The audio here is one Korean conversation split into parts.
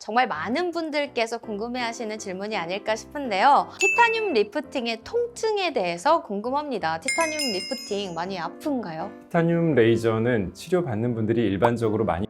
정말 많은 분들께서 궁금해하시는 질문이 아닐까 싶은데요. 티타늄 리프팅의 통증에 대해서 궁금합니다. 티타늄 리프팅 많이 아픈가요? 티타늄 레이저는 치료받는 분들이 일반적으로 많이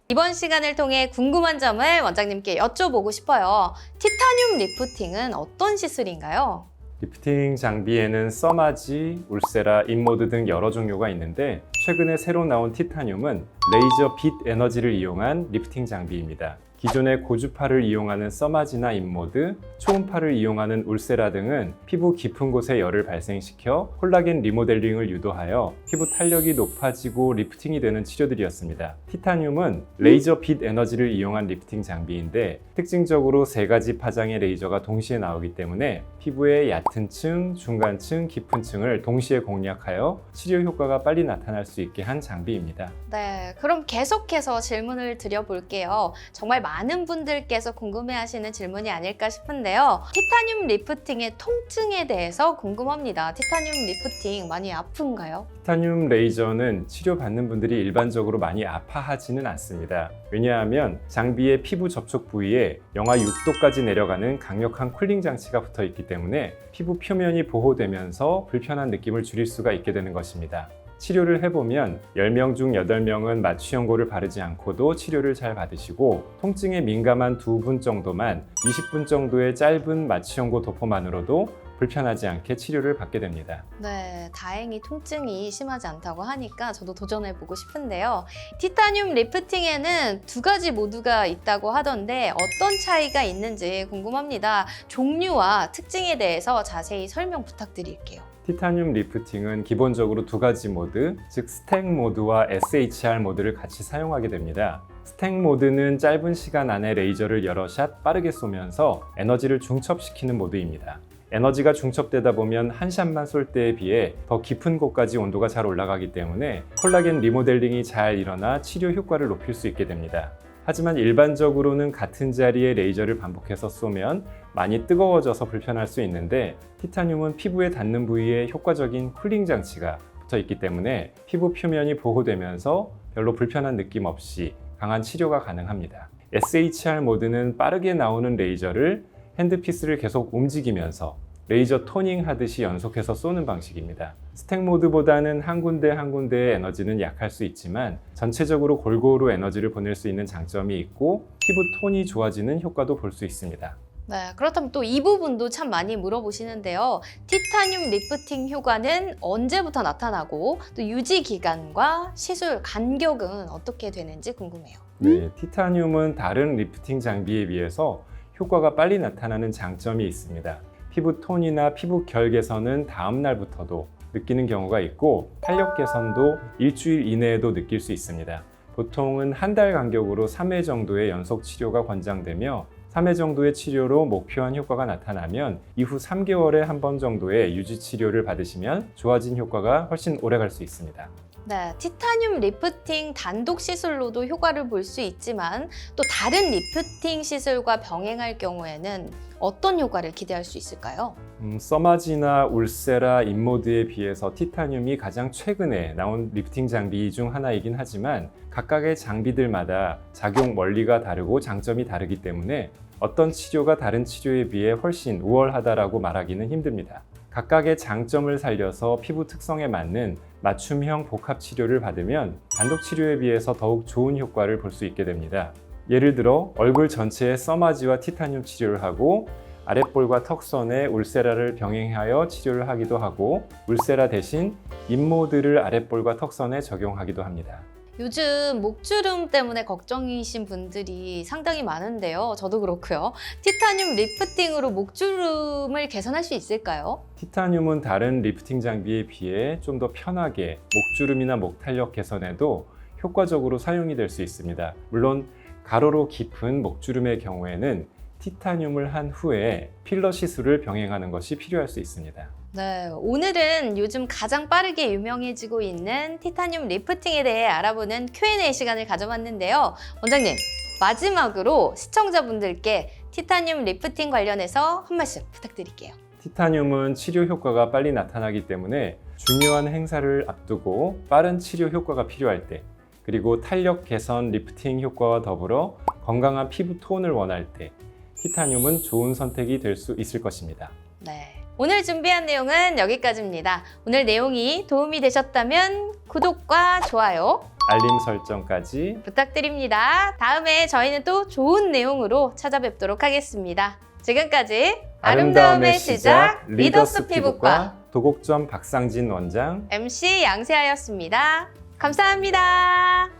이번 시간을 통해 궁금한 점을 원장님께 여쭤보고 싶어요. 티타늄 리프팅은 어떤 시술인가요? 리프팅 장비에는 써마지, 울세라, 인모드 등 여러 종류가 있는데 최근에 새로 나온 티타늄은 레이저 빛 에너지를 이용한 리프팅 장비입니다. 기존의 고주파를 이용하는 써마지나 인모드, 초음파를 이용하는 울세라 등은 피부 깊은 곳에 열을 발생시켜 콜라겐 리모델링을 유도하여 피부 탄력이 높아지고 리프팅이 되는 치료들이었습니다. 티타늄은 레이저 빛 에너지를 이용한 리프팅 장비인데 특징적으로 3가지 파장의 레이저가 동시에 나오기 때문에 피부의 얕은 층, 중간 층, 깊은 층을 동시에 공략하여 치료 효과가 빨리 나타날 수 있게 한 장비입니다. 네, 그럼 계속해서 질문을 드려볼게요. 정말 많은 분들께서 궁금해하시는 질문이 아닐까 싶은데요. 티타늄 리프팅의 통증에 대해서 궁금합니다. 티타늄 리프팅 많이 아픈가요? 티타늄 레이저는 치료받는 분들이 일반적으로 많이 아파하지는 않습니다. 왜냐하면 장비의 피부 접촉 부위에 영하 6도까지 내려가는 강력한 쿨링 장치가 붙어 있기 때문에 피부 표면이 보호되면서 불편한 느낌을 줄일 수가 있게 되는 것입니다. 치료를 해보면 10명 중 8명은 마취연고를 바르지 않고도 치료를 잘 받으시고 통증에 민감한 2분 정도만 20분 정도의 짧은 마취연고 도포만으로도 불편하지 않게 치료를 받게 됩니다. 네, 다행히 통증이 심하지 않다고 하니까 저도 도전해보고 싶은데요. 티타늄 리프팅에는 2가지 모드가 있다고 하던데 어떤 차이가 있는지 궁금합니다. 종류와 특징에 대해서 자세히 설명 부탁드릴게요. 티타늄 리프팅은 기본적으로 2가지 모드, 즉 스택 모드와 SHR 모드를 같이 사용하게 됩니다. 스택 모드는 짧은 시간 안에 레이저를 여러 샷 빠르게 쏘면서 에너지를 중첩시키는 모드입니다. 에너지가 중첩되다 보면 한 샷만 쏠 때에 비해 더 깊은 곳까지 온도가 잘 올라가기 때문에 콜라겐 리모델링이 잘 일어나 치료 효과를 높일 수 있게 됩니다. 하지만 일반적으로는 같은 자리에 레이저를 반복해서 쏘면 많이 뜨거워져서 불편할 수 있는데 티타늄은 피부에 닿는 부위에 효과적인 쿨링 장치가 붙어 있기 때문에 피부 표면이 보호되면서 별로 불편한 느낌 없이 강한 치료가 가능합니다. SHR 모드는 빠르게 나오는 레이저를 핸드피스를 계속 움직이면서 레이저 토닝 하듯이 연속해서 쏘는 방식입니다. 스택 모드보다는 한 군데의 에너지는 약할 수 있지만 전체적으로 골고루 에너지를 보낼 수 있는 장점이 있고 피부 톤이 좋아지는 효과도 볼 수 있습니다. 네, 그렇다면 또 이 부분도 참 많이 물어보시는데요. 티타늄 리프팅 효과는 언제부터 나타나고 또 유지 기간과 시술 간격은 어떻게 되는지 궁금해요. 네, 티타늄은 다른 리프팅 장비에 비해서 효과가 빨리 나타나는 장점이 있습니다. 피부 톤이나 피부 결 개선은 다음 날부터도 느끼는 경우가 있고 탄력 개선도 일주일 이내에도 느낄 수 있습니다. 보통은 한 달 간격으로 3회 정도의 연속 치료가 권장되며 3회 정도의 치료로 목표한 효과가 나타나면 이후 3개월에 한 번 정도의 유지 치료를 받으시면 좋아진 효과가 훨씬 오래 갈 수 있습니다. 네, 티타늄 리프팅 단독 시술로도 효과를 볼 수 있지만 또 다른 리프팅 시술과 병행할 경우에는 어떤 효과를 기대할 수 있을까요? 써마지나 울세라, 인모드에 비해서 티타늄이 가장 최근에 나온 리프팅 장비 중 하나이긴 하지만 각각의 장비들마다 작용 원리가 다르고 장점이 다르기 때문에 어떤 치료가 다른 치료에 비해 훨씬 우월하다라고 말하기는 힘듭니다. 각각의 장점을 살려서 피부 특성에 맞는 맞춤형 복합 치료를 받으면 단독 치료에 비해서 더욱 좋은 효과를 볼 수 있게 됩니다. 예를 들어 얼굴 전체에 써마지와 티타늄 치료를 하고 아랫볼과 턱선에 울세라를 병행하여 치료를 하기도 하고 울세라 대신 인모드를 아랫볼과 턱선에 적용하기도 합니다. 요즘 목주름 때문에 걱정이신 분들이 상당히 많은데요. 저도 그렇고요. 티타늄 리프팅으로 목주름을 개선할 수 있을까요? 티타늄은 다른 리프팅 장비에 비해 좀 더 편하게 목주름이나 목 탄력 개선에도 효과적으로 사용이 될 수 있습니다. 물론 가로로 깊은 목주름의 경우에는 티타늄을 한 후에 필러 시술을 병행하는 것이 필요할 수 있습니다. 네, 오늘은 요즘 가장 빠르게 유명해지고 있는 티타늄 리프팅에 대해 알아보는 Q&A 시간을 가져봤는데요. 원장님, 마지막으로 시청자분들께 티타늄 리프팅 관련해서 한 말씀 부탁드릴게요. 티타늄은 치료 효과가 빨리 나타나기 때문에 중요한 행사를 앞두고 빠른 치료 효과가 필요할 때, 그리고 탄력 개선 리프팅 효과와 더불어 건강한 피부 톤을 원할 때 티타늄은 좋은 선택이 될 수 있을 것입니다. 네. 오늘 준비한 내용은 여기까지입니다. 오늘 내용이 도움이 되셨다면 구독과 좋아요 알림 설정까지 부탁드립니다. 다음에 저희는 또 좋은 내용으로 찾아뵙도록 하겠습니다. 지금까지 아름다움의 시작 리더스 피부과 도곡점 박상진 원장 MC 양세아였습니다. 감사합니다.